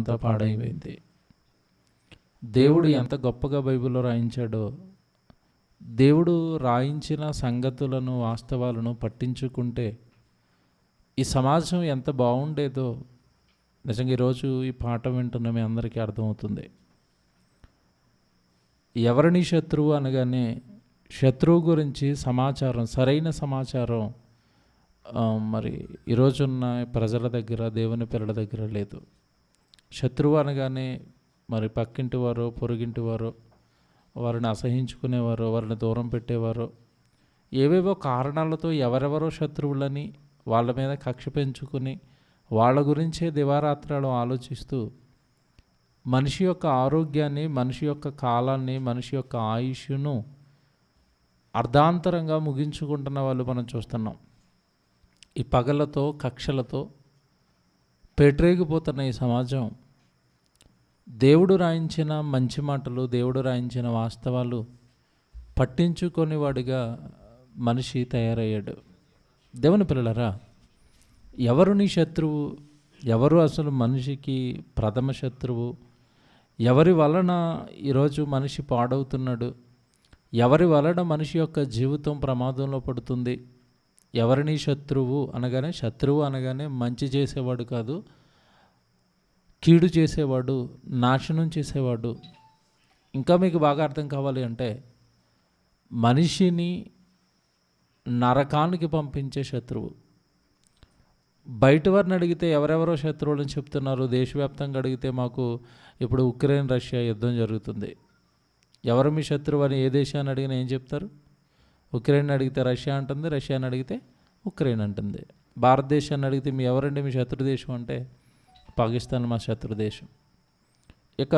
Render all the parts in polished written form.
అంతా పాడైపోయింది. దేవుడు ఎంత గొప్పగా బైబిల్లో రాయించాడో, దేవుడు రాయించిన సంగతులను వాస్తవాలను పట్టించుకుంటే ఈ సమాజం ఎంత బాగుండేదో నిజంగా ఈరోజు ఈ పాఠం వింటున్న మీ అందరికీ అర్థమవుతుంది. ఎవరిని శత్రువు అనగానే శత్రువు గురించి సమాచారం, సరైన సమాచారం మరి ఈరోజున్న ప్రజల దగ్గర, దేవుని పిల్లల దగ్గర లేదు. శత్రువు అనగానే మరి పక్కింటి వారు, పొరుగింటి వారు, వారిని అసహించుకునేవారు, వారిని దూరం పెట్టేవారు, ఏవేవో కారణాలతో ఎవరెవరో శత్రువులని వాళ్ళ మీద కక్ష పెంచుకుని వాళ్ళ గురించే దివారాత్రాలు ఆలోచిస్తూ మనిషి యొక్క ఆరోగ్యాన్ని, మనిషి యొక్క కాలాన్ని, మనిషి యొక్క ఆయుష్ను అర్ధాంతరంగా ముగించుకుంటున్న వాళ్ళు మనం చూస్తున్నాం. ఈ పగలతో, కక్షలతో పేట్రేగిపోతున్న ఈ సమాజం దేవుడు రాయించిన మంచి మాటలు, దేవుడు రాయించిన వాస్తవాలు పట్టించుకొని వాడిగా మనిషి తయారయ్యాడు. దేవుని పిల్లలారా, ఎవరు నీ శత్రువు? ఎవరు అసలు మనిషికి ప్రథమ శత్రువు? ఎవరి వలన ఈరోజు మనిషి పాడవుతున్నాడు? ఎవరి వలన మనిషి యొక్క జీవితం ప్రమాదంలో పడుతుంది? ఎవరిని శత్రువు అనగానే, శత్రువు అనగానే మంచి చేసేవాడు కాదు, కీడు చేసేవాడు, నాశనం చేసేవాడు. ఇంకా మీకు బాగా అర్థం కావాలి అంటే మనిషిని నరకానికి పంపించే శత్రువు. బయట వారిని అడిగితే ఎవరెవరో శత్రువులని చెప్తున్నారు. దేశవ్యాప్తంగా అడిగితే మాకు ఇప్పుడు ఉక్రెయిన్ రష్యా యుద్ధం జరుగుతుంది. ఎవరు మీ శత్రువు అని ఏ దేశాన్ని అడిగినా ఏం చెప్తారు? ఉక్రెయిన్ అడిగితే రష్యా అంటుంది, రష్యాని అడిగితే ఉక్రెయిన్ అంటుంది. భారతదేశాన్ని అడిగితే మీ ఎవరండి మీ శత్రు దేశం అంటే పాకిస్తాన్ మా శత్రు దేశం. ఇక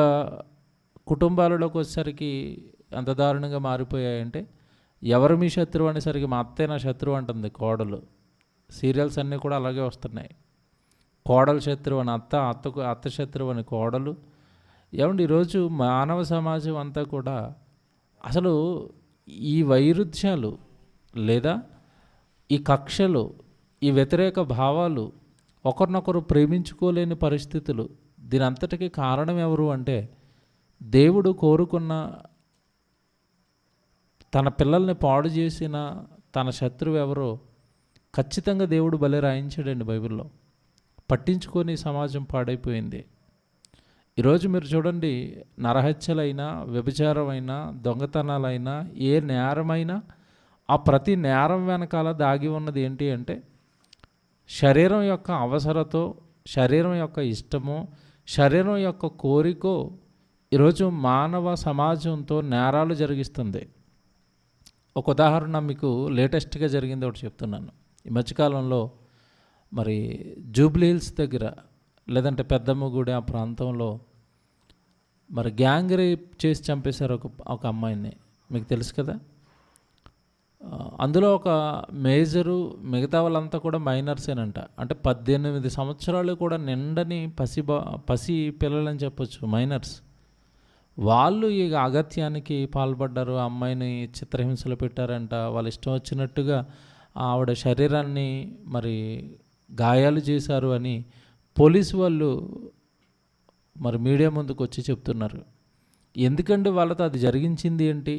కుటుంబాలలోకి వచ్చేసరికి ఎంత దారుణంగా మారిపోయాయంటే ఎవరు మీ శత్రువు అనేసరికి మా అత్తే నా శత్రువు అంటుంది కోడలు. సీరియల్స్ అన్నీ కూడా అలాగే వస్తున్నాయి. కోడలు శత్రువు అని అత్త, అత్త శత్రువు అని కోడలు. ఏమండి, ఈరోజు మానవ సమాజం అంతా కూడా అసలు ఈ వైరుధ్యాలు లేదా ఈ కక్షలు, ఈ వ్యతిరేక భావాలు, ఒకరినొకరు ప్రేమించుకోలేని పరిస్థితులు, దీని అంతటికీ కారణం ఎవరు అంటే దేవుడు కోరుకున్న తన పిల్లల్ని పాడు చేసిన తన శత్రువు ఎవరో ఖచ్చితంగా దేవుడు భలే రాయించాడండి బైబిల్లో. పట్టించుకొని సమాజం పాడైపోయింది. ఈరోజు మీరు చూడండి, నరహత్యలైనా, వ్యభిచారమైనా, దొంగతనాలైనా, ఏ నేరమైనా ఆ ప్రతి నేరం వెనకాల దాగి ఉన్నది ఏంటి అంటే శరీరం యొక్క అవసరతో, శరీరం యొక్క ఇష్టమో, శరీరం యొక్క కోరికో ఈరోజు మానవ సమాజంతో నేరాలు జరిగిస్తుంది. ఒక ఉదాహరణ మీకు లేటెస్ట్గా జరిగింది ఒకటి చెప్తున్నాను. ఈ మధ్యకాలంలో మరి జూబ్లీ హిల్స్ దగ్గర లేదంటే పెద్దమ్మగుడి ఆ ప్రాంతంలో మరి గ్యాంగ్ రేప్ చేసి చంపేశారు ఒక అమ్మాయిని. మీకు తెలుసు కదా. అందులో ఒక మేజరు, మిగతా వాళ్ళంతా కూడా మైనర్సేనంట. అంటే 18 సంవత్సరాలు కూడా నిండని పసి పిల్లలని చెప్పొచ్చు, మైనర్స్. వాళ్ళు ఈ అగత్యానికి పాల్పడ్డారు. ఆ అమ్మాయిని చిత్రహింసలు పెట్టారంట. వాళ్ళు ఇష్టం వచ్చినట్టుగా ఆవిడ శరీరాన్ని మరి గాయాలు చేశారు అని పోలీసు వాళ్ళు మరి మీడియా ముందుకు వచ్చి చెప్తున్నారు. ఎందుకంటే వాళ్ళతో అది జరిగించింది ఏంటి?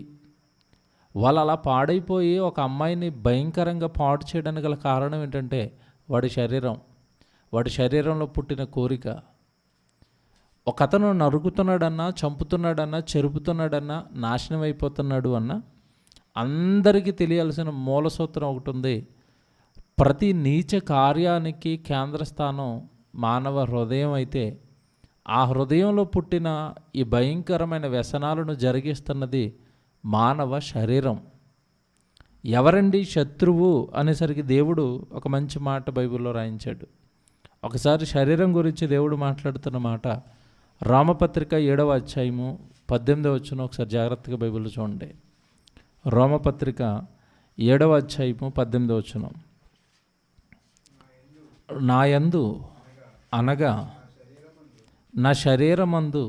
వాళ్ళు అలా పాడైపోయి ఒక అమ్మాయిని భయంకరంగా పాడు చేయడానికి గల కారణం ఏంటంటే వాడి శరీరంలో పుట్టిన కోరిక. ఒక అతను నరుకుతున్నాడన్నా, చంపుతున్నాడన్నా, చెరుపుతున్నాడన్నా, నాశనం అయిపోతున్నాడు అన్నా అందరికీ తెలియాల్సిన మూల సూత్రం ఒకటి ఉంది. ప్రతి నీచ కార్యానికి కేంద్రస్థానం మానవ హృదయం అయితే ఆ హృదయంలో పుట్టిన ఈ భయంకరమైన వ్యసనాలను జరిగిస్తున్నది మానవ శరీరం. ఎవరండి శత్రువు అనేసరికి దేవుడు ఒక మంచి మాట బైబిల్లో రాయించాడు. ఒకసారి శరీరం గురించి దేవుడు మాట్లాడుతున్న మాట రోమపత్రిక 7వ అధ్యాయము 18వ వచనం ఒకసారి జాగ్రత్తగా బైబిల్లో చూడండి. రోమపత్రిక 7వ అధ్యాయము 18వ వచనం. నా యందు అనగా నా శరీరమందు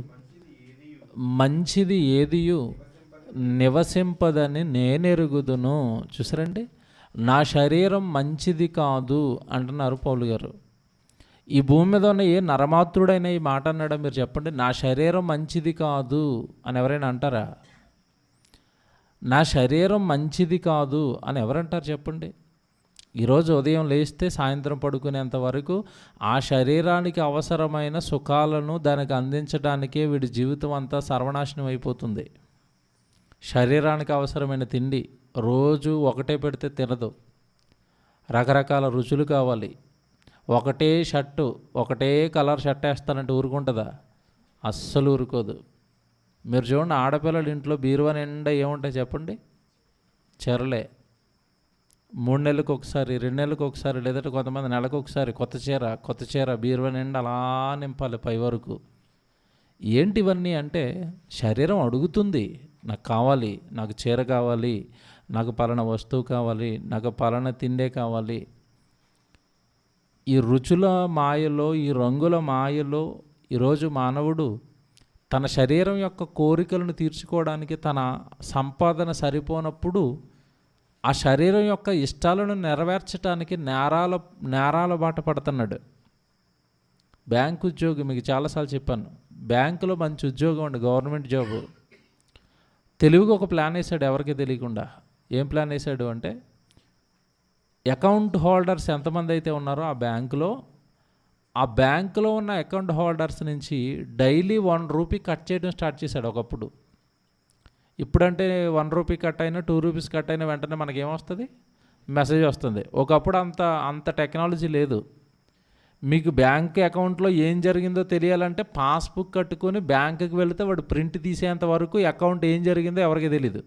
మంచిది ఏదియు నివసింపదని నేనెరుగుదును. చూసారండి, నా శరీరం మంచిది కాదు అంటున్నారు పౌలు గారు. ఈ భూమి మీద ఉన్న ఏ నరమాతృడైనా ఈ మాట అన్నాడా మీరు చెప్పండి? నా శరీరం మంచిది కాదు అని ఎవరైనా అంటారా? నా శరీరం మంచిది కాదు అని ఎవరంటారు చెప్పండి? ఈరోజు ఉదయం లేస్తే సాయంత్రం పడుకునేంత వరకు ఆ శరీరానికి అవసరమైన సుఖాలను దానికి అందించడానికే వీడి జీవితం అంతా సర్వనాశనం అయిపోతుంది. శరీరానికి అవసరమైన తిండి రోజు ఒకటే పెడితే తినదు, రకరకాల రుచులు కావాలి. ఒకటే షర్టు, ఒకటే కలర్ షర్ట్ వేస్తానంటే ఊరుకుంటుందా? అస్సలు ఊరుకోదు. మీరు చూడండి, ఆడపిల్లల ఇంట్లో బీరువా నిండా ఏముంటాయి చెప్పండి? చీరలే. 3 నెలలకు ఒకసారి, 2 నెలలకు ఒకసారి, లేదంటే కొంతమంది నెలకు ఒకసారి కొత్త చీర బీరువా నిండా అలా నింపాలి పై వరకు. ఏంటివన్నీ అంటే శరీరం అడుగుతుంది, నాకు కావాలి, నాకు చీర కావాలి, నాకు పలానా వస్తువు కావాలి, నాకు పలానా తిండే కావాలి. ఈ రుచుల మాయలో, ఈ రంగుల మాయలో ఈరోజు మానవుడు తన శరీరం యొక్క కోరికలను తీర్చుకోవడానికి తన సంపాదన సరిపోనప్పుడు ఆ శరీరం యొక్క ఇష్టాలను నెరవేర్చడానికి నేరాల బాట పడుతున్నాడు. బ్యాంక్ ఉద్యోగి, మీకు చాలాసార్లు చెప్పాను, బ్యాంకులో మంచి ఉద్యోగం అండి, గవర్నమెంట్ జాబు. తెలివిగా ఒక ప్లాన్ వేసాడు ఎవరికి తెలియకుండా. ఏం ప్లాన్ వేసాడు అంటే, అకౌంట్ హోల్డర్స్ ఎంతమంది అయితే ఉన్నారో ఆ బ్యాంకులో ఉన్న అకౌంట్ హోల్డర్స్ నుంచి డైలీ 1 రూపీ కట్ చేయడం స్టార్ట్ చేశాడు ఒకప్పుడు. ఇప్పుడంటే 1 రూపీ కట్ అయినా 2 రూపీస్ కట్ అయినా వెంటనే మనకేమొస్తుంది? మెసేజ్ వస్తుంది. ఒకప్పుడు అంత టెక్నాలజీ లేదు. మీకు బ్యాంక్ అకౌంట్లో ఏం జరిగిందో తెలియాలంటే పాస్బుక్ కట్టుకొని బ్యాంకుకి వెళితే వాడు ప్రింట్ తీసేంత వరకు అకౌంట్ ఏం జరిగిందో ఎవరికి తెలీదు.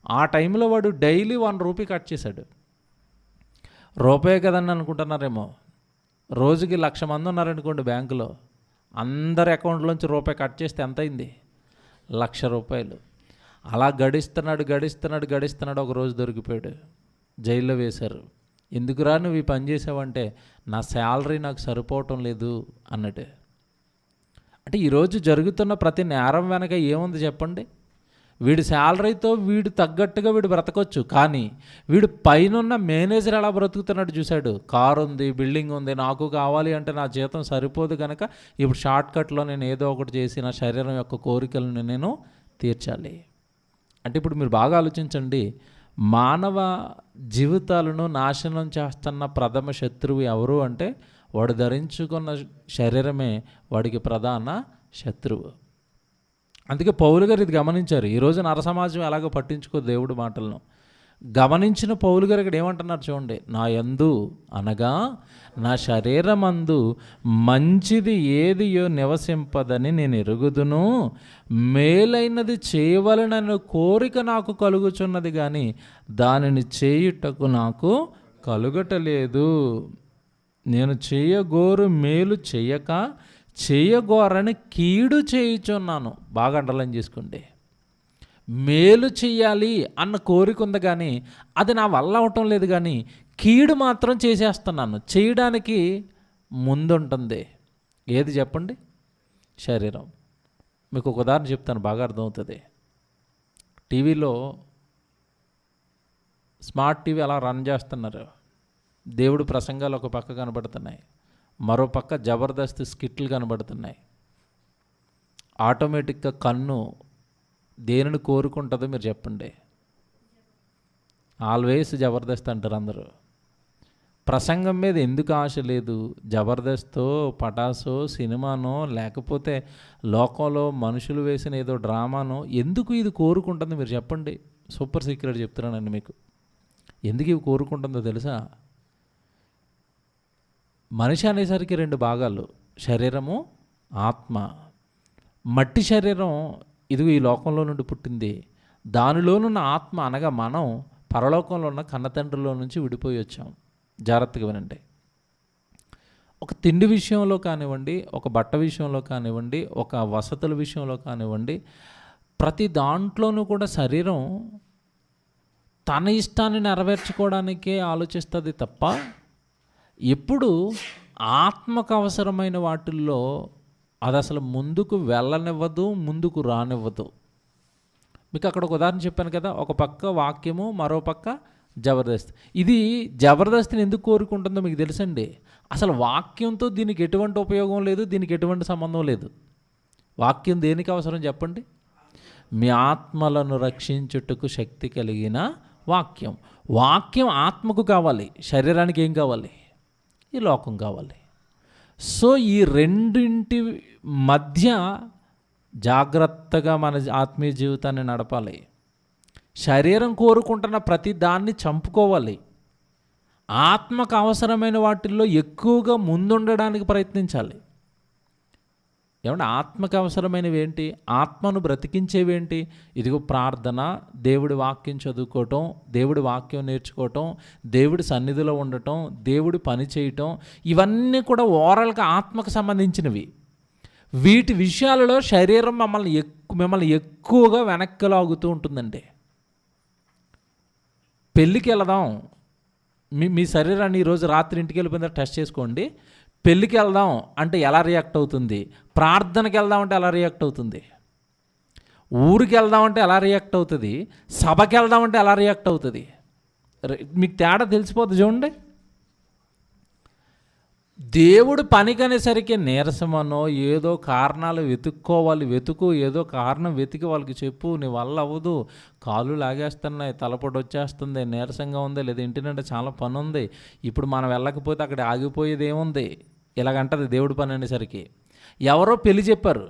ఆ టైంలో వాడు డైలీ 1 రూపీ కట్ చేశాడు. రూపాయే కదని అనుకుంటున్నారేమో. రోజుకి 1,00,000 మంది ఉన్నారనుకోండి బ్యాంకులో, అందరి అకౌంట్లోంచి రూపాయి కట్ చేస్తే ఎంత అయింది? 1,00,000 రూపాయలు. అలా గడిస్తున్నాడు. ఒక రోజు దొరికిపోయాడు, జైల్లో వేశారు. ఎందుకురా నువ్వు ఈ పని చేసావంటే, నా శాలరీ నాకు సరిపోవటం లేదు అన్నట్టు. అంటే ఈరోజు జరుగుతున్న ప్రతి నేరం వెనక ఏముంది చెప్పండి? వీడి శాలరీతో వీడు తగ్గట్టుగా వీడు బ్రతకొచ్చు, కానీ వీడు పైన మేనేజర్ ఎలా బ్రతుకుతున్నాడు చూశాడు. కారు ఉంది, బిల్డింగ్ ఉంది, నాకు కావాలి అంటే నా జీతం సరిపోదు కనుక ఇప్పుడు షార్ట్కట్లో నేను ఏదో ఒకటి చేసి నా శరీరం యొక్క కోరికలను నేను తీర్చాలి. అంటే ఇప్పుడు మీరు బాగా ఆలోచించండి, మానవ జీవితాలను నాశనం చేస్తున్న ప్రథమ శత్రువు ఎవరు అంటే వాడు ధరించుకున్న శరీరమే వాడికి ప్రధాన శత్రువు. అందుకే పౌలు గారు ఇది గమనించారు. ఈరోజు నరసమాజం ఎలాగో పట్టించుకో దేవుడి మాటలను గమనించిన పౌలు గారు ఇక్కడ ఏమంటున్నారు చూడండి, నా యందు అనగా నా శరీరమందు మంచిది ఏదియో నివసింపదని నేను ఎరుగుదును, మేలైనది చేయవలనని కోరిక నాకు కలుగుచున్నది కానీ దానిని చేయుటకు నాకు కలుగటలేదు. నేను చేయగోరు మేలు చేయగోరని కీడు చేయుచున్నాను. బాగా అండర్లైన్ చేసుకోండి. మేలు చెయ్యాలి అన్న కోరిక ఉంది కానీ అది నా వల్ల అవటం లేదు, కానీ కీడు మాత్రం చేసేస్తున్నాను. చేయడానికి ముందుంటుంది ఏది చెప్పండి? శరీరం. మీకు ఒక ఉదాహరణ చెప్తాను, బాగా అర్థమవుతుంది. టీవీలో స్మార్ట్ టీవీ అలా రన్ చేస్తున్నారు. దేవుడు ప్రసంగాలు ఒక పక్క కనబడుతున్నాయి, మరో పక్క జబర్దస్త్ స్కిట్లు కనబడుతున్నాయి. ఆటోమేటిక్గా కన్ను దేనిని కోరుకుంటుందో మీరు చెప్పండి? ఆల్వేస్ జబర్దస్త్ అంటారు అందరూ. ప్రసంగం మీద ఎందుకు ఆశ లేదు? జబర్దస్తో, పటాసో, సినిమానో, లేకపోతే లోకంలో మనుషులు వేసిన ఏదో డ్రామానో ఎందుకు ఇది కోరుకుంటుందో మీరు చెప్పండి? సూపర్ సీక్రెట్ చెప్తున్నానండి మీకు. ఎందుకు ఇవి కోరుకుంటుందో తెలుసా? మనిషి అనేసరికి 2 భాగాలు, శరీరము, ఆత్మ. మట్టి శరీరం ఇదిగో ఈ లోకంలో నుండి పుట్టింది. దానిలోనున్న ఆత్మ అనగా మనం పరలోకంలో ఉన్న కన్నతండ్రిలో నుంచి విడిపోయి వచ్చాం. జాగ్రత్తగా వినండి. ఒక తిండి విషయంలో కానివ్వండి, ఒక బట్ట విషయంలో కానివ్వండి, ఒక వసతుల విషయంలో కానివ్వండి, ప్రతి దాంట్లోనూ కూడా శరీరం తన ఇష్టాన్ని నెరవేర్చుకోవడానికే ఆలోచిస్తుంది తప్ప ఎప్పుడు ఆత్మకు అవసరమైన వాటిల్లో అది అసలు ముందుకు వెళ్ళనివ్వదు, ముందుకు రానివ్వదు. మీకు అక్కడ ఒక ఉదాహరణ చెప్పాను కదా, ఒక పక్క వాక్యము, మరో పక్క జబర్దస్త్. ఇది జబర్దస్త్ని ఎందుకు కోరుకుంటుందో మీకు తెలుసండి? అసలు వాక్యంతో దీనికి ఎటువంటి ఉపయోగం లేదు, దీనికి ఎటువంటి సంబంధం లేదు. వాక్యం దేనికి అవసరం చెప్పండి? మీ ఆత్మలను రక్షించుటకు శక్తి కలిగిన వాక్యం. వాక్యం ఆత్మకు కావాలి, శరీరానికి ఏం కావాలి? ఈ లోకం కావాలి. సో ఈ రెండింటి మధ్య జాగ్రత్తగా మన ఆత్మీయ జీవితాన్ని నడపాలి. శరీరం కోరుకుంటున్న ప్రతి దాన్ని చంపుకోవాలి. ఆత్మకు అవసరమైన వాటిల్లో ఎక్కువగా ముందుండడానికి ప్రయత్నించాలి. ఏమంటే ఆత్మకు అవసరమైనవి ఏంటి? ఆత్మను బ్రతికించేవేంటి? ఇదిగో ప్రార్థన, దేవుడి వాక్యం చదువుకోవటం, దేవుడి వాక్యం నేర్చుకోవటం, దేవుడి సన్నిధిలో ఉండటం, దేవుడి పని చేయటం, ఇవన్నీ కూడా ఓవరాల్గా ఆత్మకు సంబంధించినవి. వీటి విషయాలలో శరీరం మిమ్మల్ని ఎక్కువగా వెనక్కి లాగుతూ ఉంటుందండి. పెళ్ళికి వెళదాం, మీ శరీరాన్ని ఈరోజు రాత్రి ఇంటికి వెళ్ళిపోయిన టెస్ట్ చేసుకోండి. పెళ్ళికి వెళ్దాం అంటే ఎలా రియాక్ట్ అవుతుంది? ప్రార్థనకి వెళ్దాం అంటే ఎలా రియాక్ట్ అవుతుంది? ఊరికి వెళ్దాం అంటే ఎలా రియాక్ట్ అవుతుంది? సభకి వెళ్దాం అంటే ఎలా రియాక్ట్ అవుతుంది? మీకు తేడా తెలిసిపోతుంది చూడండి. దేవుడు పనికనేసరికి నీరసమనో ఏదో కారణాలు ఏదో కారణం వెతికి వాళ్ళకి చెప్పు, నీ వల్ల అవ్వదు, కాళ్ళు లాగేస్తున్నాయి, తలపొడి వచ్చేస్తుంది, నీరసంగా ఉంది, లేదా ఇంటినంటే చాలా పని ఉంది, ఇప్పుడు మనం వెళ్ళకపోతే అక్కడ ఆగిపోయేది ఏముంది, ఇలాగంటది దేవుడి పని అనేసరికి. ఎవరో పెళ్లి చెప్పారు,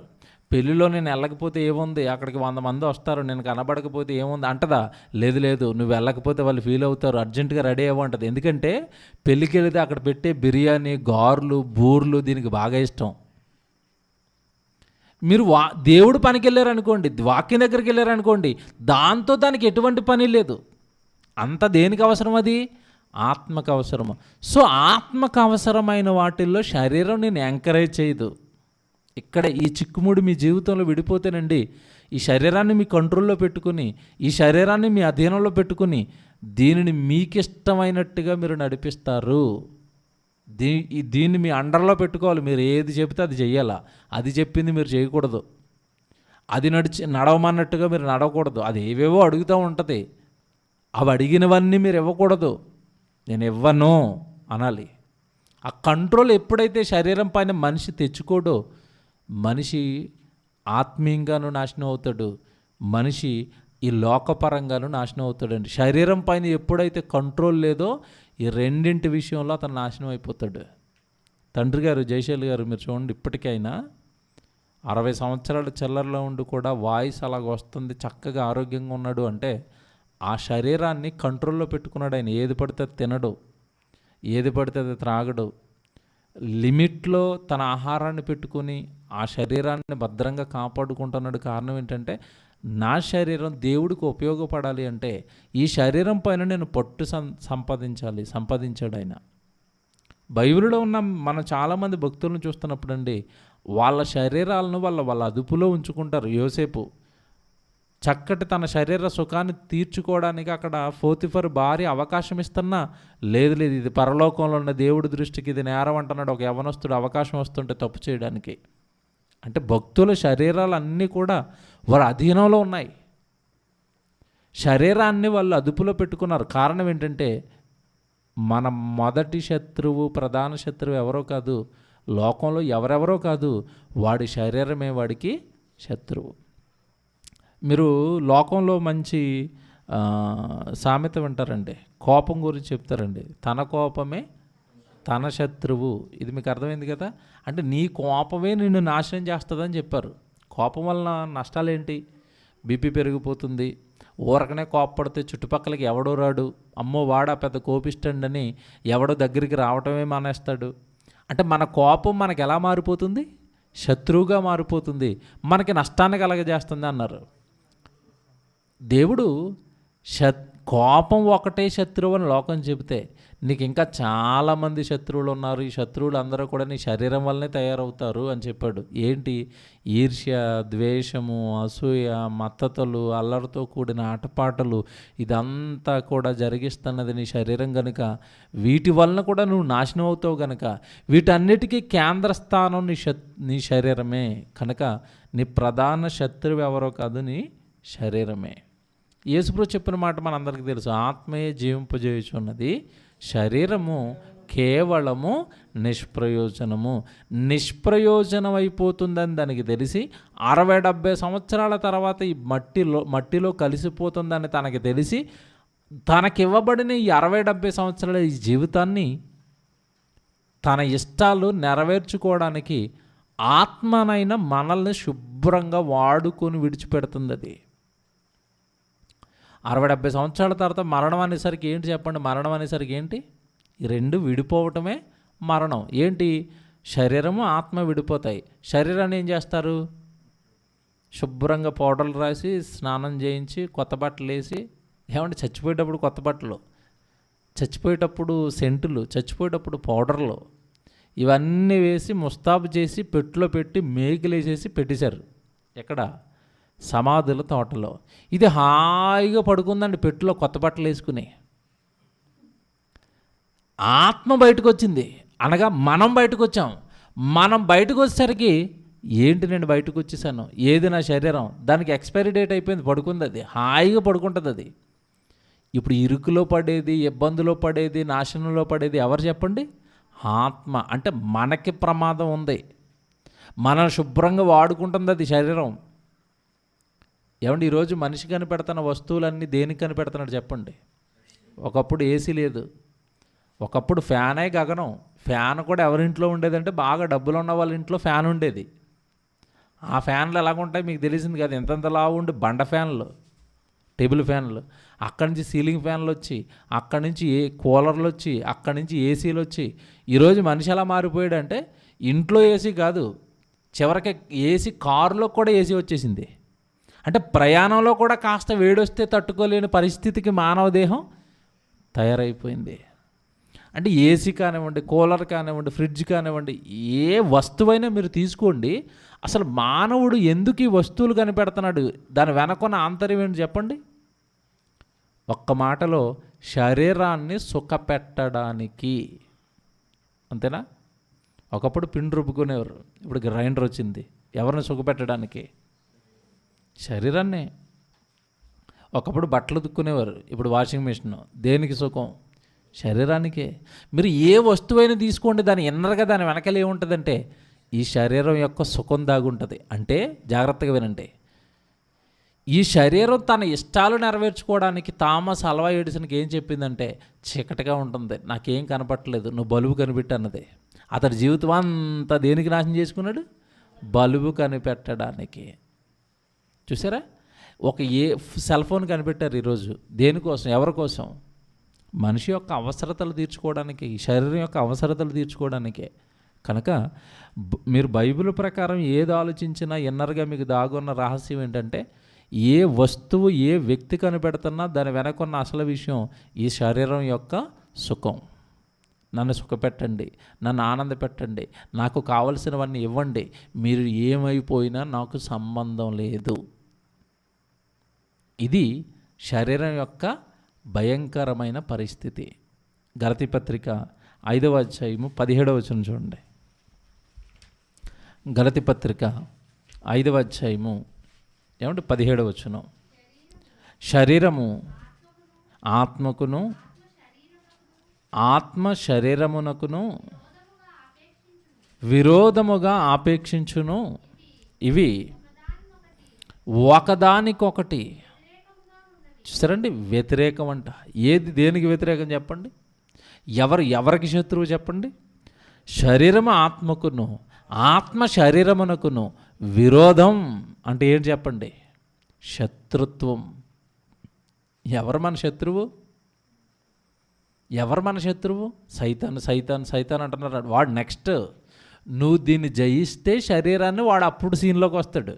పెళ్ళిలో నేను వెళ్ళకపోతే ఏముంది, అక్కడికి 100 మంది వస్తారు, నేను కనబడకపోతే ఏముంది అంటదా? లేదు, నువ్వు వెళ్ళకపోతే వాళ్ళు ఫీల్ అవుతారు, అర్జెంటుగా రెడీ అవ్వంటది. ఎందుకంటే పెళ్ళికి వెళితే అక్కడ పెట్టే బిర్యానీ, గారెలు, బూర్లు దీనికి బాగా ఇష్టం. మీరు దేవుడు పనికి వెళ్ళారనుకోండి, వాక్యం దగ్గరికి వెళ్ళారనుకోండి, దానికి ఎటువంటి పని లేదు. అంత దేనికి అవసరం? అది ఆత్మకు అవసరము. సో ఆత్మకు అవసరమైన వాటిల్లో శరీరం నేను ఎంకరేజ్ చేయదు. ఇక్కడ ఈ చిక్కుముడి మీ జీవితంలో విడిపోతేనండి, ఈ శరీరాన్ని మీ కంట్రోల్లో పెట్టుకుని, ఈ శరీరాన్ని మీ అధీనంలో పెట్టుకుని, దీనిని మీకు ఇష్టమైనట్టుగా మీరు నడిపిస్తారు. దీన్ని మీ అండర్లో పెట్టుకోవాలి. మీరు ఏది చెబితే అది చెయ్యాలా, అది చెప్పింది మీరు చేయకూడదు. అది నడవమన్నట్టుగా మీరు నడవకూడదు. అది ఏవేవో అడుగుతూ ఉంటుంది, అవి అడిగినవన్నీ మీరు ఇవ్వకూడదు. నేను ఇవ్వను అనాలి. ఆ కంట్రోల్ ఎప్పుడైతే శరీరం పైన మనిషి తెచ్చుకోడో, మనిషి ఆత్మీయంగాను నాశనం అవుతాడు, మనిషి ఈ లోకపరంగాను నాశనం అవుతాడండి. శరీరం పైన ఎప్పుడైతే కంట్రోల్ లేదో ఈ రెండింటి విషయంలో అతను నాశనం అయిపోతాడు. తండ్రి గారు జయశైలి గారు మీరు చూడండి, ఇప్పటికైనా 60 సంవత్సరాల చిల్లరలో ఉండి కూడా వాయిస్ అలాగ వస్తుంది, చక్కగా ఆరోగ్యంగా ఉన్నాడు అంటే ఆ శరీరాన్ని కంట్రోల్లో పెట్టుకున్నాడు ఆయన. ఏది పడితే తినడు, ఏది పడితే అది త్రాగడు, లిమిట్లో తన ఆహారాన్ని పెట్టుకుని ఆ శరీరాన్ని భద్రంగా కాపాడుకుంటున్నాడు. కారణం ఏంటంటే నా శరీరం దేవుడికి ఉపయోగపడాలి అంటే ఈ శరీరం పైన నేను పట్టు సంపాదించాడు ఆయన. బైబిల్లో ఉన్న మనం చాలామంది భక్తులను చూస్తున్నప్పుడు అండి, వాళ్ళ శరీరాలను వాళ్ళ అదుపులో ఉంచుకుంటారు. యోసేపు చక్కటి తన శరీర సుఖాన్ని తీర్చుకోవడానికి అక్కడ పోతిఫర్ భార్య అవకాశం ఇస్తున్నా లేదు, ఇది పరలోకంలో ఉన్న దేవుడి దృష్టికి ఇది నేరం అంటున్నాడు ఒక యవనస్తుడు అవకాశం వస్తుంటే తప్పు చేయడానికి. అంటే భక్తుల శరీరాలు అన్నీ కూడా వారి అధీనంలో ఉన్నాయి. శరీరాన్ని వాళ్ళు అదుపులో పెట్టుకున్నారు. కారణం ఏంటంటే మన మొదటి శత్రువు, ప్రధాన శత్రువు ఎవరో కాదు, లోకంలో ఎవరెవరో కాదు, వాడి శరీరమే వాడికి శత్రువు. మీరు లోకంలో మంచి సామెత వింటారండి, కోపం గురించి చెప్తారండి, తన కోపమే తన శత్రువు. ఇది మీకు అర్థమైంది కదా? అంటే నీ కోపమే నిన్ను నాశనం చేస్తుందని చెప్పారు. కోపం వలన నష్టాలు ఏంటి? బీపీ పెరిగిపోతుంది, ఊరకనే కోపపడితే చుట్టుపక్కలకి ఎవడో రాడు, అమ్మో వాడా పెద్ద కోపిస్టండని ఎవడో దగ్గరికి రావటమే మానేస్తాడు. అంటే మన కోపం మనకు ఎలా మారిపోతుంది? శత్రువుగా మారిపోతుంది, మనకి నష్టాన్ని కలగజేస్తుంది అన్నారు. దేవుడు కోపం ఒకటే శత్రువు అని లోకం చెబితే నీకు ఇంకా చాలామంది శత్రువులు ఉన్నారు, ఈ శత్రువులు అందరూ కూడా నీ శరీరం వల్లనే తయారవుతారు అని చెప్పాడు. ఏంటి? ఈర్ష్య, ద్వేషము, అసూయ, మత్తతలు, అల్లరితో కూడిన ఆటపాటలు, ఇదంతా కూడా జరిగిస్తున్నది నీ శరీరం కనుక, వీటి వలన కూడా నువ్వు నాశనం అవుతావు కనుక, వీటన్నిటికీ కేంద్ర స్థానం నీ శరీరమే కనుక నీ ప్రధాన శత్రువు ఎవరో కాదు, నీ శరీరమే. యేసుప్రభు చెప్పిన మాట మనందరికీ తెలుసు, ఆత్మయే జీవింపజేయుచున్నది, శరీరము కేవలము నిష్ప్రయోజనం అయిపోతుందని దానికి తెలిసి 60-70 సంవత్సరాల తర్వాత ఈ మట్టిలో కలిసిపోతుందని తనకి తెలిసి తనకివ్వబడిన ఈ 60-70 సంవత్సరాల ఈ జీవితాన్ని తన ఇష్టాలు నెరవేర్చుకోవడానికి ఆత్మనైన మనల్ని శుభ్రంగా వాడుకొని విడిచిపెడుతుంది. అది 60-70 సంవత్సరాల తర్వాత మరణం అనేసరికి ఏంటి చెప్పండి? మరణం అనేసరికి ఏంటి? ఈ రెండు విడిపోవటమే మరణం. ఏంటి? శరీరము ఆత్మ విడిపోతాయి. శరీరాన్ని ఏం చేస్తారు? శుభ్రంగా పౌడర్లు రాసి స్నానం చేయించి కొత్త బట్టలు వేసి, ఏమంటే చచ్చిపోయేటప్పుడు కొత్త బట్టలు, చచ్చిపోయేటప్పుడు సెంటులు, చచ్చిపోయేటప్పుడు పౌడర్లు, ఇవన్నీ వేసి ముస్తాబు చేసి పెట్టులో పెట్టి మేకులు వేసేసి పెట్టేశారు. ఎక్కడ? సమాధుల తోటలో. ఇది హాయిగా పడుకుందండి పెట్టులో కొత్త బట్టలు వేసుకుని. ఆత్మ బయటకు వచ్చింది, అనగా మనం బయటకు వచ్చాం. మనం బయటకు వచ్చేసరికి ఏంటి, నేను బయటకు వచ్చేసాను, ఏది నా శరీరం, దానికి ఎక్స్పైరీ డేట్ అయిపోయింది, పడుకుంది. అది హాయిగా పడుకుంటుంది. అది ఇప్పుడు ఇరుకులో పడేది, ఇబ్బందులో పడేది, నాశనంలో పడేది ఎవరు చెప్పండి? ఆత్మ. అంటే మనకి ప్రమాదం ఉంది, మనం శుభ్రంగా వాడుకుంటుంది అది శరీరం. ఏమండి, ఈరోజు మనిషి కనిపెడుతున్న వస్తువులన్నీ దేనికి కనిపెడుతున్నాడు చెప్పండి? ఒకప్పుడు ఏసీ లేదు, ఒకప్పుడు ఫ్యానే గగనం. ఫ్యాన్ కూడా ఎవరింట్లో ఉండేదంటే బాగా డబ్బులు ఉన్న వాళ్ళ ఇంట్లో ఫ్యాన్ ఉండేది. ఆ ఫ్యాన్లు ఎలాగుంటాయి మీకు తెలిసింది కదా, ఎంతలా ఉండి బండ ఫ్యాన్లు, టేబుల్ ఫ్యాన్లు, అక్కడి నుంచి సీలింగ్ ఫ్యాన్లు వచ్చి, అక్కడి నుంచి కూలర్లు వచ్చి, అక్కడి నుంచి ఏసీలు వచ్చి, ఈరోజు మనిషి ఎలా మారిపోయాడంటే ఇంట్లో ఏసీ కాదు, చివరికి ఏసీ కారులో కూడా ఏసీ వచ్చేసింది. అంటే ప్రయాణంలో కూడా కాస్త వేడొస్తే తట్టుకోలేని పరిస్థితికి మానవ దేహం తయారైపోయింది. అంటే ఏసీ కానివ్వండి, కూలర్ కానివ్వండి, ఫ్రిడ్జ్ కానివ్వండి, ఏ వస్తువైనా మీరు తీసుకోండి, అసలు మానవుడు ఎందుకు ఈ వస్తువులు కనిపెడుతున్నాడు, దాని వెనకున్న ఆంతర్యం ఏంటి చెప్పండి? ఒక్క మాటలో, శరీరాన్ని సుఖపెట్టడానికి. అంతేనా? ఒకప్పుడు పిండి రుబ్బుకునేవారు, ఇప్పుడు గ్రైండర్ వచ్చింది. ఎవరిని సుఖపెట్టడానికి? శరీరాన్ని. ఒకప్పుడు బట్టలు ఉతుక్కునేవారు, ఇప్పుడు వాషింగ్ మిషన్. దేనికి సుఖం? శరీరానికే. మీరు ఏ వస్తువైనా తీసుకోండి, దాని ఇన్నర్గా దాని వెనకాల ఏముంటుందంటే ఈ శరీరం యొక్క సుఖం దాగుంటుంది. అంటే జాగ్రత్తగా వినండి, ఈ శరీరం తన ఇష్టాలు నెరవేర్చుకోవడానికి థామస్ అల్వా ఎడిసన్కి ఏం చెప్పిందంటే, చీకటిగా ఉంటుంది, నాకేం కనపట్టలేదు, నువ్వు బల్బు కనిపెట్టు అన్నది. అతడి జీవితం అంతా దేనికి నాశనం చేసుకున్నాడు? బల్బు కనిపెట్టడానికి. చూసారా? ఒక సెల్ ఫోన్ కనిపెట్టారు ఈరోజు. దేనికోసం? ఎవరి కోసం? మనిషి యొక్క అవసరతలు తీర్చుకోవడానికి, శరీరం యొక్క అవసరతలు తీర్చుకోవడానికే. కనుక మీరు బైబిల్ ప్రకారం ఏది ఆలోచించినా ఇన్నర్గా మీకు దాగున్న రహస్యం ఏంటంటే, ఏ వస్తువు ఏ వ్యక్తి కనిపెడుతున్నా దాని వెనకున్న అసలు విషయం ఈ శరీరం యొక్క సుఖం. నన్ను సుఖపెట్టండి, నన్ను ఆనంద పెట్టండి, నాకు కావలసినవన్నీ ఇవ్వండి, మీరు ఏమైపోయినా నాకు సంబంధం లేదు. ఇది శరీరం యొక్క భయంకరమైన పరిస్థితి. గలతీ పత్రిక 5వ అధ్యాయము 17వ వచనం చూడండి. గలతీ పత్రిక 5వ అధ్యాయము ఏమంటే 17వ వచనం, శరీరము ఆత్మకును ఆత్మ శరీరమునకును విరోధముగా ఆపేక్షించును, ఇవి ఒకదానికొకటి. చూసారండి, వ్యతిరేకం అంట. ఏది దేనికి వ్యతిరేకం చెప్పండి? ఎవరికి శత్రువు చెప్పండి? శరీరము ఆత్మకును ఆత్మ శరీరమునకును విరోధం అంటే ఏంటి చెప్పండి? శత్రుత్వం. ఎవరు మన శత్రువు? ఎవరు మన శత్రువు? సైతాన్ అంటున్నారు. వాడు నెక్స్ట్. నువ్వు దీన్ని జయిస్తే శరీరాన్ని వాడు అప్పుడు సీన్లోకి వస్తాడు.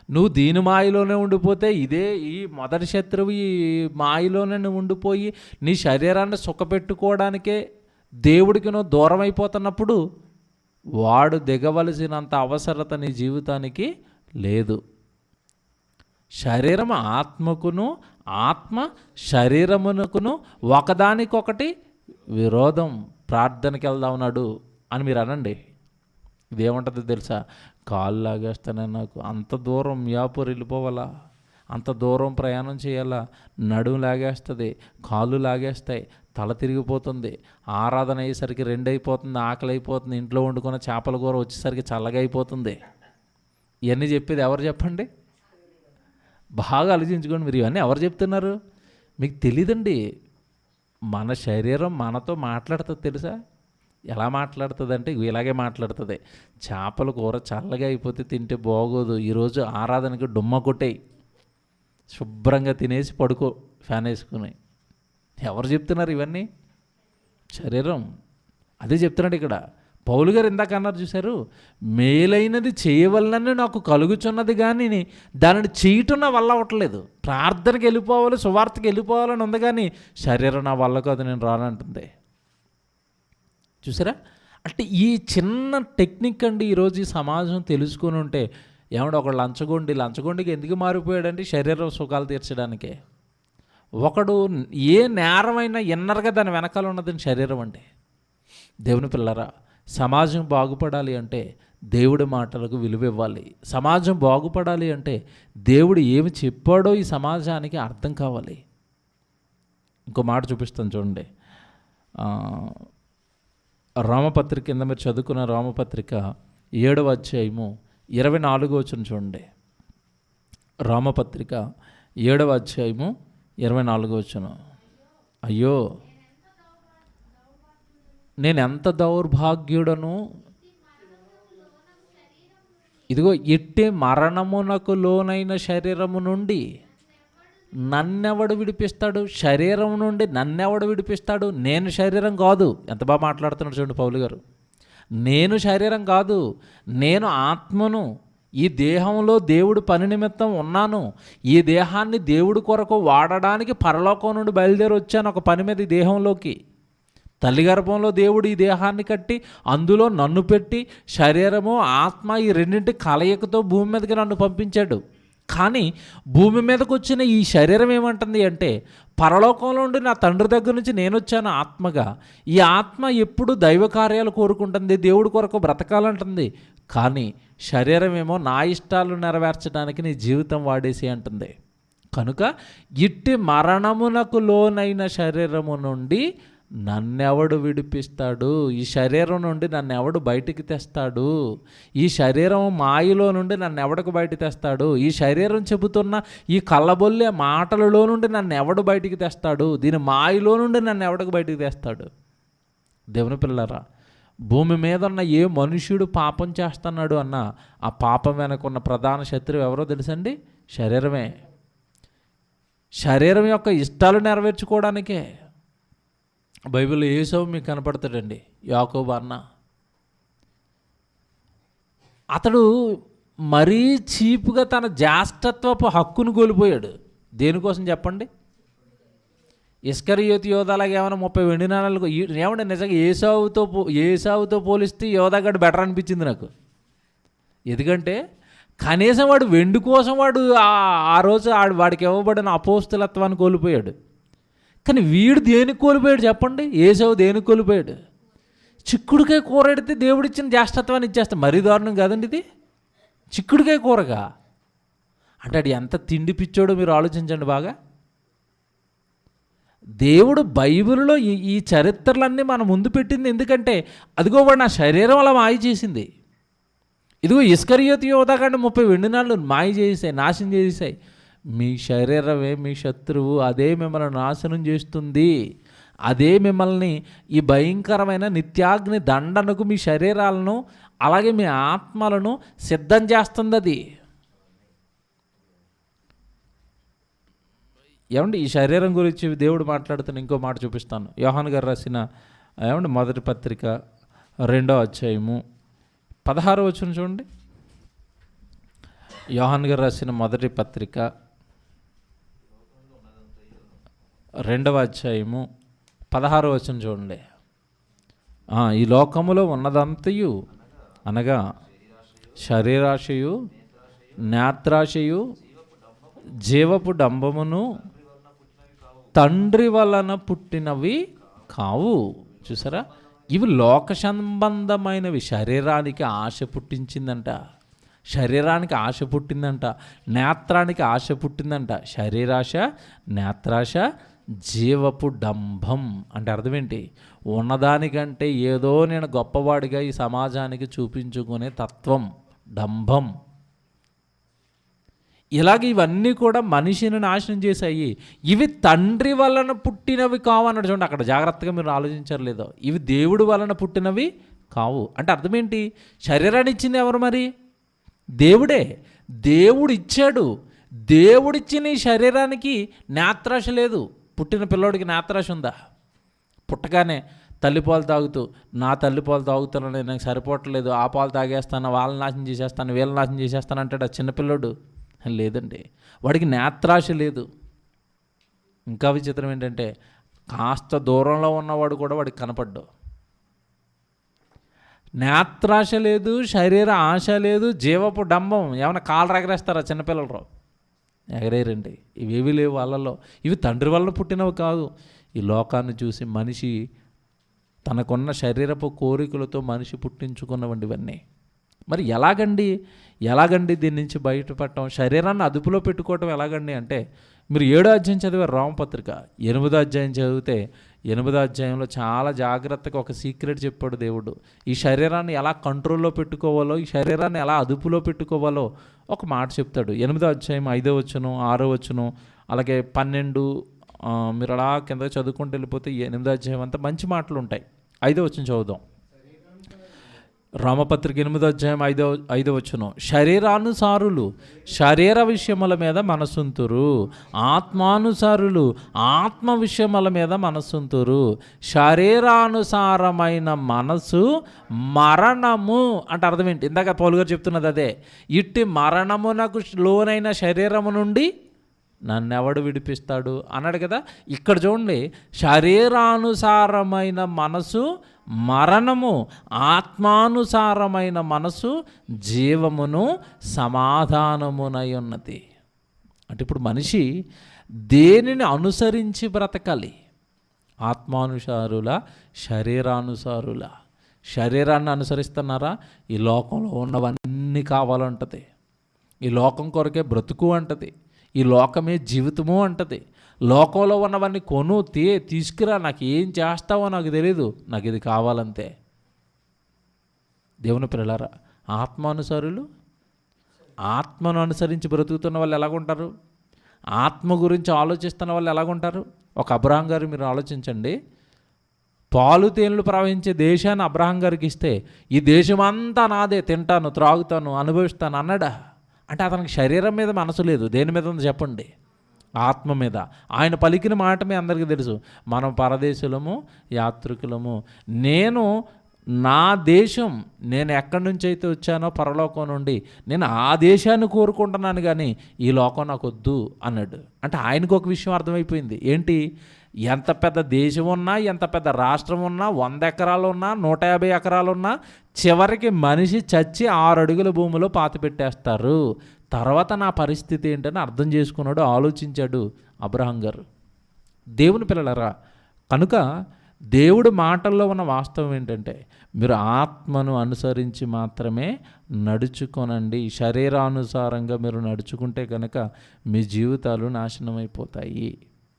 నువ్వు దీని మాయలోనే ఉండిపోతే, ఈ మొదటి శత్రువు ఈ మాయలోనే నువ్వు ఉండిపోయి నీ శరీరాన్ని సుఖపెట్టుకోవడానికే దేవుడికి నువ్వు దూరం అయిపోతున్నప్పుడు వాడు దిగవలసినంత అవసరత నీ జీవితానికి లేదు. శరీరం ఆత్మకును ఆత్మ శరీరమునకును ఒకదానికొకటి విరోధం. ప్రార్థనకి వెళ్దామన్నాడు అని మీరు అనండి, ఇదేమంటుందో తెలుసా? కాళ్ళు లాగేస్తానే, నాకు అంత దూరం మియాపూర్ వెళ్ళిపోవాలా, అంత దూరం ప్రయాణం చేయాలా, నడుము లాగేస్తుంది, కాళ్ళు లాగేస్తాయి, తల తిరిగిపోతుంది, ఆరాధన అయ్యేసరికి 2 అయిపోతుంది, ఆకలి అయిపోతుంది, ఇంట్లో వండుకున్న చేపల కూర వచ్చేసరికి చల్లగా అయిపోతుంది. ఇవన్నీ చెప్పేది ఎవరు చెప్పండి? బాగా ఆలోచించుకోండి. మీరు ఇవన్నీ ఎవరు చెప్తున్నారు? మీకు తెలీదండి. మన శరీరం మనతో మాట్లాడుతుంది తెలుసా? ఎలా మాట్లాడుతుంది అంటే ఇలాగే మాట్లాడుతుంది. చేపల కూర చల్లగా అయిపోతే తింటే బాగోదు, ఈరోజు ఆరాధనకి డుమ్మ కొట్టేయి, శుభ్రంగా తినేసి పడుకో ఫ్యాన్ వేసుకుని. ఎవరు చెప్తున్నారు ఇవన్నీ? శరీరం. అదే చెప్తున్నాడు ఇక్కడ పౌలు గారు. ఇందాక అన్నారు చూశారు, మేలైనది చేయవలనని నాకు కలుగుచున్నది కానీ దానిని చేయటం నా వల్ల అవ్వట్లేదు. ప్రార్థనకి వెళ్ళిపోవాలి, సువార్తకి వెళ్ళిపోవాలని ఉంది కానీ శరీరం నా వల్ల కాదు, నేను రానంటుంది. చూసారా? అంటే ఈ చిన్న టెక్నిక్ అండి ఈరోజు ఈ సమాజం తెలుసుకొని ఉంటే, ఏమంటే ఒక లంచగొండికి ఎందుకు మారిపోయాడంటే శరీరం సుఖాలు తీర్చడానికే. ఒకడు ఏ నేరమైనా ఇన్నర్గా దాని వెనకాల ఉన్నదని శరీరం అంటే. దేవుని పిల్లరా, సమాజం బాగుపడాలి అంటే దేవుడి మాటలకు విలువ ఇవ్వాలి. సమాజం బాగుపడాలి అంటే దేవుడు ఏమి చెప్పాడో ఈ సమాజానికి అర్థం కావాలి. ఇంకో మాట చూపిస్తాను చూడండి. రామపత్రిక కింద మీరు చదువుకున్న రామపత్రిక 7వ అధ్యాయము 24వ వచనం చూడండి. రామపత్రిక 7వ అధ్యాయము 24వ వచనం. అయ్యో, నేను ఎంత దౌర్భాగ్యుడను, ఇదిగో ఇట్టే మరణమునకు లోనైన శరీరము నుండి నన్నెవడు విడిపిస్తాడు? శరీరం నుండి నన్నెవడు విడిపిస్తాడు? నేను శరీరం కాదు. ఎంత బాగా మాట్లాడుతున్నాడు చూడండి పౌలు గారు. నేను శరీరం కాదు, నేను ఆత్మను. ఈ దేహంలో దేవుడు పని నిమిత్తం ఉన్నాను. ఈ దేహాన్ని దేవుడి కొరకు వాడడానికి పరలోకం నుండి బయలుదేరి వచ్చాను ఒక పని మీద ఈ దేహంలోకి. తల్లి గర్భంలో దేవుడు ఈ దేహాన్ని కట్టి అందులో నన్ను పెట్టి శరీరము ఆత్మ ఈ రెండింటి కలయికతో భూమి మీదకి నన్ను పంపించాడు. కానీ భూమి మీదకి వచ్చిన ఈ శరీరం ఏమంటుంది అంటే, పరలోకంలో నుండి నా తండ్రి దగ్గర నుంచి నేను వచ్చాను ఆత్మగా. ఈ ఆత్మ ఎప్పుడు దైవ కార్యాలు కోరుకుంటుంది, దేవుడి కొరకు బ్రతకాలంటుంది. కానీ శరీరం ఏమో నా ఇష్టాలు నెరవేర్చడానికి నీ జీవితం వాడేసి అంటుంది. కనుక ఇట్టి మరణమునకు లోనైన శరీరము నుండి నన్నెవడు విడిపిస్తాడు? ఈ శరీరం నుండి నన్ను ఎవడు బయటికి తెస్తాడు? ఈ శరీరం మాయలో నుండి నన్ను ఎవడికి బయటికి తెస్తాడు? ఈ శరీరం చెబుతున్న ఈ కళ్ళబొల్లే మాటలలో నుండి నన్ను ఎవడు బయటికి తెస్తాడు? దీని మాయలో నుండి నన్ను ఎవడికి బయటికి తెస్తాడు? దేవుని పిల్లరా, భూమి మీద ఉన్న ఏ మనుష్యుడు పాపం చేస్తున్నాడు అన్న ఆ పాపం వెనకున్న ప్రధాన శత్రువు ఎవరో తెలుసండి? శరీరమే. శరీరం యొక్క ఇష్టాలు నెరవేర్చుకోవడానికే. బైబిల్లో ఏసావు మీకు కనపడతాడండి, యాకోబు అన్న. అతడు మరీ చీపుగా తన జ్యేష్ఠత్వపు హక్కును కోల్పోయాడు. దేనికోసం చెప్పండి? ఇస్కరియోతు యోధాలాగా ఏమైనా 30 వెండి నాణాలకు ఏమంటే నిజంగా ఏసావుతో పోలిస్తే యోధాగాడు బెటర్ అనిపించింది నాకు. ఎందుకంటే కనీసం వాడు వెండి కోసం వాడు ఆ రోజు వాడికి ఇవ్వబడిన అపోస్తలత్వాన్ని కోల్పోయాడు. కానీ వీడు దేనికి కోల్పోయాడు చెప్పండి? ఏసావు దేనికి కోల్పోయాడు? చిక్కుడుకాయ కూర ఎడితే దేవుడిచ్చిన జ్యేష్ఠత్వాన్ని ఇచ్చేస్తా. మరీ దారుణం కాదండి ఇది. చిక్కుడుకాయ కూరగా అంటే అది ఎంత తిండి పిచ్చోడో మీరు ఆలోచించండి బాగా. దేవుడు బైబిల్లో ఈ చరిత్రలన్నీ మన ముందు పెట్టింది ఎందుకంటే, అదిగో వాడు నా శరీరం అలా మాయ చేసింది. ఇదిగో ఇస్కరియోతు యోధాగాడిని 30 వెండి నాణాలు మాయ చేసేసాయి, నాశనం చేసేసాయి. మీ శరీరమే మీ శత్రువు, అదే మిమ్మల్ని నాశనం చేస్తుంది. అదే మిమ్మల్ని ఈ భయంకరమైన నిత్యాగ్ని దండనకు మీ శరీరాలను అలాగే మీ ఆత్మలను సిద్ధం చేస్తుంది. అది ఏమండి, ఈ శరీరం గురించి దేవుడు మాట్లాడుతున్న ఇంకో మాట చూపిస్తాను. యోహాను గారు రాసిన మొదటి పత్రిక 2వ అధ్యాయము 16వ వచనం చూడండి. యోహాను గారు రాసిన మొదటి పత్రిక 2వ అధ్యాయము 16వ వచనం చూడండి. ఈ లోకములో ఉన్నదంతయు అనగా శరీరాశయు, నేత్రాశయు, జీవపు డంబమును తండ్రి వలన పుట్టినవి కావు. చూసారా, ఇవి లోక సంబంధమైనవి. శరీరానికి ఆశ పుట్టించిందంట. శరీరానికి ఆశ పుట్టిందంట, నేత్రానికి ఆశ పుట్టిందంట. శరీరాశ, నేత్రాశ, జీవపు డంభం. అంటే అర్థం ఏంటి? ఉన్నదానికంటే ఏదో నేను గొప్పవాడిగా ఈ సమాజానికి చూపించుకునే తత్వం, డంభం. ఇలాగ ఇవన్నీ కూడా మనిషిని నాశనం చేశాయి. ఇవి తండ్రి వలన పుట్టినవి కావు అన్నాడు. చూడండి, అక్కడ జాగ్రత్తగా మీరు ఆలోచించారు లేదో. ఇవి దేవుడు వలన పుట్టినవి కావు అంటే అర్థం ఏంటి? శరీరాన్ని ఇచ్చింది ఎవరు మరి? దేవుడే. దేవుడు ఇచ్చాడు. దేవుడిచ్చిన ఈ శరీరానికి నేత్రాశ లేదు. పుట్టిన పిల్లోడికి నేత్రాశ ఉందా? పుట్టగానే తల్లిపాలు తాగుతూ, నా తల్లిపాలు తాగుతానని నాకు సరిపోవట్లేదు, ఆ పాలు తాగేస్తాను, వాళ్ళని నాశనం చేసేస్తాను, వీళ్ళని నాశనం చేసేస్తాను అంటాడు ఆ చిన్నపిల్లోడు. లేదండి, వాడికి నేత్రాశ లేదు. ఇంకా విచిత్రం ఏంటంటే కాస్త దూరంలో ఉన్నవాడు కూడా వాడికి కనపడ్డు. నేత్రాశ లేదు, శరీర ఆశ లేదు, జీవపు డంబం. ఏమైనా కాళ్ళు ఎగరేస్తారా చిన్నపిల్లలు? ఎగరేరండి. ఇవేవి లేవు వాళ్ళలో. ఇవి తండ్రి వలన పుట్టినవి కాదు. ఈ లోకాన్ని చూసి మనిషి తనకున్న శరీరపు కోరికలతో మనిషి పుట్టించుకున్నవండి ఇవన్నీ. మరి ఎలాగండి దీని నుంచి బయటపడటం? శరీరాన్ని అదుపులో పెట్టుకోవటం ఎలాగండి అంటే, మీరు 7వ అధ్యాయం చదివారు రోమపత్రిక. 8వ అధ్యాయం చదివితే 8వ అధ్యాయంలో చాలా జాగ్రత్తగా ఒక సీక్రెట్ చెప్పాడు దేవుడు. ఈ శరీరాన్ని ఎలా కంట్రోల్లో పెట్టుకోవాలో, ఈ శరీరాన్ని ఎలా అదుపులో పెట్టుకోవాలో ఒక మాట చెప్తాడు. 8వ అధ్యాయం 5వ వచనం, 6వ వచనం, అలాగే 12, మీరు అలా కింద చదువుకుంటూ వెళ్ళిపోతే 8వ అధ్యాయం అంతా మంచి మాటలు ఉంటాయి. 5వ వచనం చదువుదాం. రోమపత్రిక 8వ అధ్యాయం 5వ వచనం. శరీరానుసారులు శరీర విషయముల మీద మనసుంతురు, ఆత్మానుసారులు ఆత్మ విషయముల మీద మనసుంతురు. శరీరానుసారమైన మనసు మరణము అంటే అర్థం ఏంటి? ఇందాక పౌలు గారు చెప్తున్నది అదే. ఇట్టి మరణమునకు లోనైన శరీరము నుండి నన్నెవడు విడిపిస్తాడు అన్నాడు కదా. ఇక్కడ చూడండి, శరీరానుసారమైన మనసు మరణము, ఆత్మానుసారమైన మనసు జీవమును సమాధానమునై ఉన్నది. అంటే ఇప్పుడు మనిషి దేనిని అనుసరించి బ్రతకాలి? ఆత్మానుసారుల, శరీరానుసారుల. శరీరాన్ని అనుసరిస్తున్నారా? ఈ లోకంలో ఉన్నవన్నీ కావాలంటది. ఈ లోకం కొరకే బ్రతుకు అంటది. ఈ లోకమే జీవితము అంటది. లోకంలో ఉన్నవన్నీ తీసుకురా, నాకు ఏం చేస్తావో నాకు తెలియదు, నాకు ఇది కావాలంతే. దేవుని పిల్లలారా, ఆత్మానుసారులు, ఆత్మను అనుసరించి బ్రతుకుతున్న వాళ్ళు ఎలాగుంటారు? ఆత్మ గురించి ఆలోచిస్తున్న వాళ్ళు ఎలాగుంటారు? ఒక అబ్రహాం గారు మీరు ఆలోచించండి. పాలు తేనెలు ప్రవహించే దేశాన్ని అబ్రహాం గారికి ఇస్తే, ఈ దేశమంతా నాదే, తింటాను, త్రాగుతాను, అనుభవిస్తాను అన్నాడా? అంటే అతనికి శరీరం మీద మనసు లేదు. దేని మీద ఉంది చెప్పండి? ఆత్మ మీద. ఆయన పలికిన మాట మీ అందరికీ తెలుసు, మనం పరదేశులము, యాత్రికులము. నా దేశం, నేను ఎక్కడి నుంచి అయితే వచ్చానో పరలోకం నుండి, నేను ఆ దేశాన్ని కోరుకుంటున్నాను కానీ ఈ లోకం నాకు వద్దు అన్నాడు. అంటే ఆయనకు ఒక విషయం అర్థమైపోయింది. ఏంటి? ఎంత పెద్ద దేశం ఉన్నా, ఎంత పెద్ద రాష్ట్రం ఉన్నా, 100 ఎకరాలు ఉన్నా, 150 ఎకరాలు ఉన్నా, చివరికి మనిషి చచ్చి 6 అడుగుల భూమిలో పాతి పెట్టేస్తారు. తర్వాత నా పరిస్థితి ఏంటని అర్థం చేసుకున్నాడు, ఆలోచించాడు అబ్రహాం గారు. దేవుని పిల్లలరా, కనుక దేవుడి మాటల్లో ఉన్న వాస్తవం ఏంటంటే, మీరు ఆత్మను అనుసరించి మాత్రమే నడుచుకోనండి. శరీరానుసారంగా మీరు నడుచుకుంటే కనుక మీ జీవితాలు నాశనం అయిపోతాయి.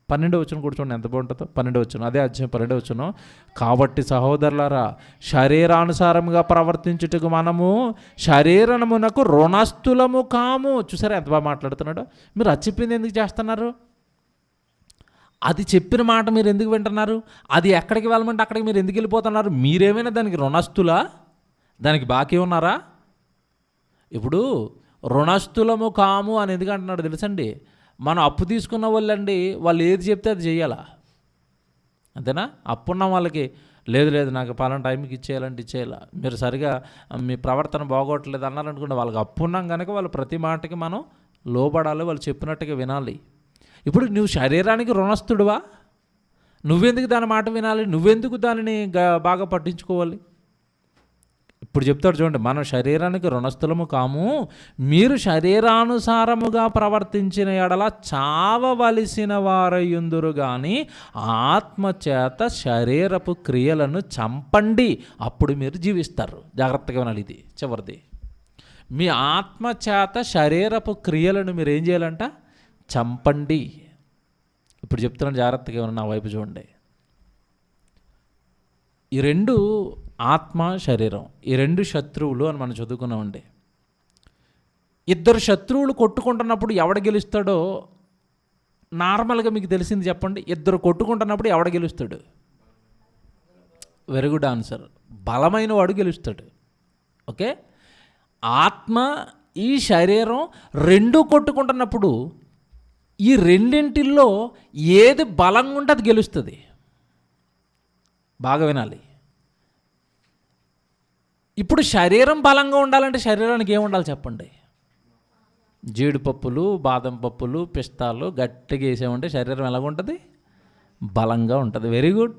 12వ వచనం కూడా చూడండి ఎంత బాగుంటుందో. 12వ వచనం, అదే అధ్యాయం 12వ వచనం. కాబట్టి సహోదరులారా, శరీరానుసారంగా ప్రవర్తించుటకు మనము శరీరమునకు రుణస్థులము కాము. చూసారా ఎంత బాగా మాట్లాడుతున్నాడో? మీరు చెప్పింది ఎందుకు చేస్తున్నారు? అది చెప్పిన మాట మీరు ఎందుకు వింటున్నారు? అది ఎక్కడికి వెళ్ళమంటే అక్కడికి మీరు ఎందుకు వెళ్ళిపోతున్నారు? మీరేమైనా దానికి రుణస్థులా? దానికి బాకీ ఉన్నారా? ఇప్పుడు రుణస్థులము కాము అని ఎందుకు అంటున్నాడు తెలుసండి? మనం అప్పు తీసుకున్న వాళ్ళండి, వాళ్ళు ఏది చెప్తే అది చేయాలా? అంతేనా? అప్పున్న వాళ్ళకి లేదు నాకు పలానా టైంకి ఇచ్చేయాలంటే ఇచ్చేయాలా, మీరు సరిగా మీ ప్రవర్తన బాగోట్లేదు అన్నారనుకుంటే, వాళ్ళకి అప్పున్నాం కనుక వాళ్ళు ప్రతి మాటకి మనం లోబడాలి, వాళ్ళు చెప్పినట్టుగా వినాలి. ఇప్పుడు నువ్వు శరీరానికి రుణస్థుడువా? నువ్వెందుకు దాని మాట వినాలి? నువ్వెందుకు దానిని బాగా పట్టించుకోవాలి? ఇప్పుడు చెప్తాడు చూడండి, మనం శరీరానికి రుణస్థులము కాము, మీరు శరీరానుసారముగా ప్రవర్తించిన ఎడల చావవలసిన వారయ్యుందురు కానీ ఆత్మచేత శరీరపు క్రియలను చంపండి, అప్పుడు మీరు జీవిస్తారు. జాగ్రత్తగా వినాలి, ఇది చివరిది. మీ ఆత్మ చేత శరీరపు క్రియలను మీరు ఏం చేయాలంట? చంపండి. ఇప్పుడు చెప్తున్నాను, జాగ్రత్తగా ఏమన్నా నా వైపు చూడండి. ఈ రెండు, ఆత్మ శరీరం, ఈ రెండు శత్రువులు అని మనం చదువుకున్నామండి. ఇద్దరు శత్రువులు కొట్టుకుంటున్నప్పుడు ఎవడ గెలుస్తాడో నార్మల్గా మీకు తెలిసింది చెప్పండి. ఇద్దరు కొట్టుకుంటున్నప్పుడు ఎవడ గెలుస్తాడు? Very good answer. బలమైన వాడు గెలుస్తాడు. ఓకే, ఆత్మ ఈ శరీరం రెండు కొట్టుకుంటున్నప్పుడు ఈ రెండింటిల్లో ఏది బలంగా ఉంటే అది గెలుస్తుంది. బాగా వినాలి. ఇప్పుడు శరీరం బలంగా ఉండాలంటే శరీరానికి ఏమి ఉండాలి చెప్పండి? జీడిపప్పులు, బాదం పప్పులు, పిస్తాలు గట్టిగా వేసామంటే శరీరం ఎలాగుంటుంది? బలంగా ఉంటుంది. Very good.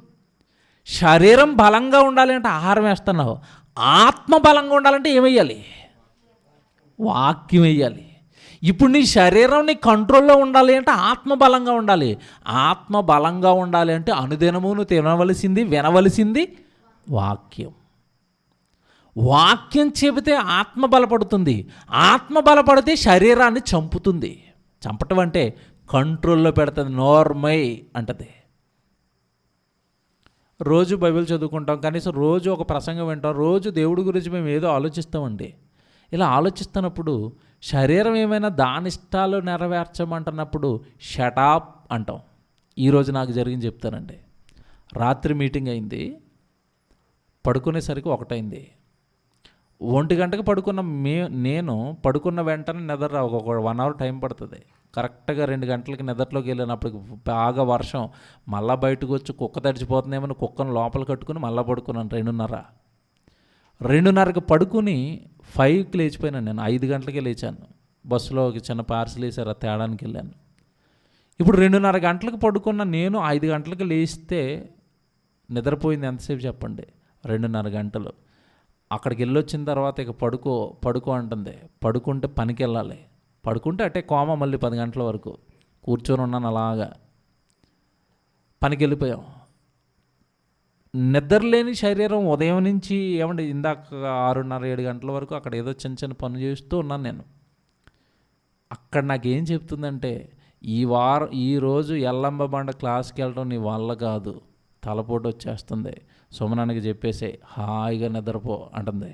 శరీరం బలంగా ఉండాలి అంటే ఆహారం వేస్తున్నావు. ఆత్మ బలంగా ఉండాలంటే ఏమయ్యాలి? వాక్యం వేయాలి. ఇప్పుడు నీ శరీరం నీ కంట్రోల్లో ఉండాలి అంటే ఆత్మ బలంగా ఉండాలి. ఆత్మ బలంగా ఉండాలి అంటే అనుదినము నువ్వు తినవలసింది, వినవలసింది వాక్యం. వాక్యం చెబితే ఆత్మ బలపడుతుంది. ఆత్మ బలపడితే శరీరాన్ని చంపుతుంది. చంపటం అంటే కంట్రోల్లో పెడుతుంది. నోర్మై అంటది. రోజు బైబిల్ చదువుకుంటాం, కనీసం రోజు ఒక ప్రసంగం వింటాం, రోజు దేవుడి గురించి మేము ఏదో ఆలోచిస్తామండి. ఇలా ఆలోచిస్తున్నప్పుడు శరీరం ఏమైనా దాని ఇష్టాలు నెరవేర్చమంటున్నప్పుడు షటాప్ అంటాం. ఈరోజు నాకు జరిగింది చెప్తానండి. రాత్రి మీటింగ్ అయింది, పడుకునేసరికి 1 అయింది. 1 గంటకు పడుకున్న నేను పడుకున్న వెంటనే నిద్ర ఒక 1 అవర్ టైం పడుతుంది. కరెక్ట్గా 2 గంటలకి నిద్రలోకి వెళ్ళినప్పుడు బాగా వర్షం, మళ్ళీ బయటకు వచ్చి కుక్క తడిచిపోతుందేమో కుక్కను లోపల కట్టుకుని మళ్ళీ పడుకున్నాను. 2:30కి పడుకుని 5కి లేచిపోయినాను. నేను 5 గంటలకే లేచాను. బస్సులో ఒక చిన్న పార్సిల్ వేసారు, తేడానికి వెళ్ళాను. ఇప్పుడు 2:30 గంటలకు పడుకున్న నేను 5 గంటలకు లేస్తే నిద్రపోయింది ఎంతసేపు చెప్పండి? 2:30 గంటలు. అక్కడికి వెళ్ళొచ్చిన తర్వాత ఇక పడుకో అంటుంది. పడుకుంటే పనికి వెళ్ళాలి. పడుకుంటే అట్టే కోమ మళ్ళీ 10 గంటల వరకు కూర్చొని ఉన్నాను. అలాగా పనికి వెళ్ళిపోయాం. నిద్రలేని శరీరం ఉదయం నుంచి ఏమంటే ఇందాక 6:30-7 గంటల వరకు అక్కడ ఏదో చిన్న చిన్న పనులు చేస్తూ ఉన్నాను నేను. అక్కడ నాకేం చెప్తుందంటే, ఈరోజు ఎల్లంబ బండ క్లాస్కి వెళ్ళడం నీ వల్ల కాదు, తలపోటు వచ్చేస్తుంది, సుమనానికి చెప్పేసే హాయిగా నిద్రపో అంటుంది.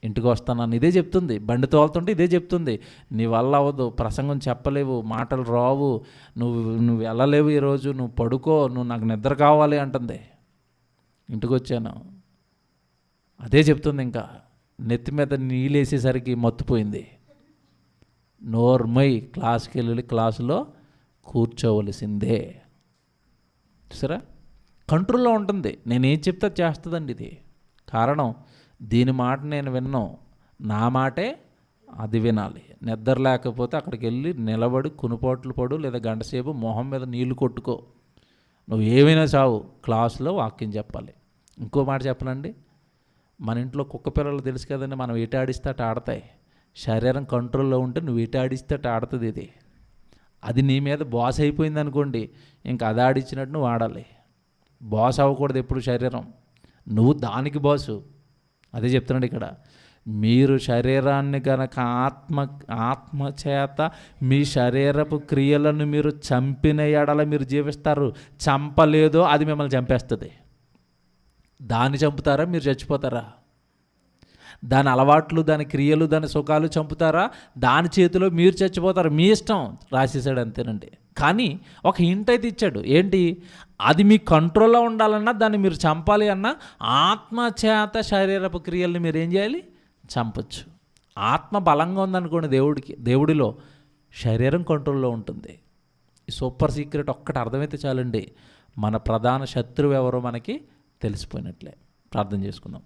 ఇంటికి వస్తానని ఇదే చెప్తుంది. బండి తోలుతుంటే ఇదే చెప్తుంది. నీ వల్ల అవ్వదు, ప్రసంగం చెప్పలేవు, మాటలు రావు, నువ్వు వెళ్ళలేవు, ఈరోజు నువ్వు పడుకో, నాకు నిద్ర కావాలి అంటుంది. ఇంటికి వచ్చాను, అదే చెప్తుంది. ఇంకా నెత్తి మీద నీళ్ళేసేసరికి మత్తుపోయింది. నోర్మై, క్లాస్కి వెళ్ళి క్లాసులో కూర్చోవలసిందే. సరే, కంట్రోల్లో ఉంటుంది. నేనేం చెప్తే చేస్తుందండి ఇది. కారణం, దీని మాట నేను విన్నాను, నా మాటే అది వినాలి. నిద్ర లేకపోతే అక్కడికి వెళ్ళి నిలబడి కునుపాట్లు పడు, లేదా గంటసేపు మొహం మీద నీళ్లు కొట్టుకో, నువ్వు ఏమైనా చావు, క్లాసులో వాక్యం చెప్పాలి. ఇంకో మాట చెప్పనండి, మన ఇంట్లో కుక్క పిల్లలు తెలుసు కదండి, మనం ఎటు ఆడిస్తే అటు ఆడతాయి. శరీరం కంట్రోల్లో ఉంటే నువ్వు ఎటు ఆడిస్తే అటు ఆడుతుంది. ఇది అది నీ మీద బాస్ అయిపోయింది అనుకోండి, ఇంకా అది ఆడిచ్చినట్టు నువ్వు ఆడాలి. బాస్ అవ్వకూడదు ఎప్పుడు శరీరం, నువ్వు దానికి బాసు. అదే చెప్తున్నాడు ఇక్కడ. మీరు శరీరాన్ని గనక ఆత్మ చేత మీ శరీరపు క్రియలను మీరు చంపిన ఎడల మీరు జీవిస్తారు. చంపలేదో అది మిమ్మల్ని చంపేస్తుంది. దాన్ని చంపుతారా, మీరు చచ్చిపోతారా? దాని అలవాట్లు, దాని క్రియలు, దాని సుఖాలు చంపుతారా, దాని చేతిలో మీరు చచ్చిపోతారు. మీ ఇష్టం, రాసేసాడు అంతేనండి. కానీ ఒక హింట్ అయితే ఇచ్చాడు. ఏంటి? అది మీ కంట్రోల్లో ఉండాలన్నా, దాన్ని మీరు చంపాలి అన్నా, ఆత్మ చేత శరీరపు క్రియల్ని మీరు ఏం చేయాలి? చంపచ్చు. ఆత్మ బలంగా ఉందనుకోండి దేవుడిలో, శరీరం కంట్రోల్లో ఉంటుంది. ఈ సూపర్ సీక్రెట్ ఒక్కటి అర్థమైతే చాలండి, మన ప్రధాన శత్రువు ఎవరో మనకి తెలిసిపోయినట్లే. ప్రార్థన చేసుకుందాం.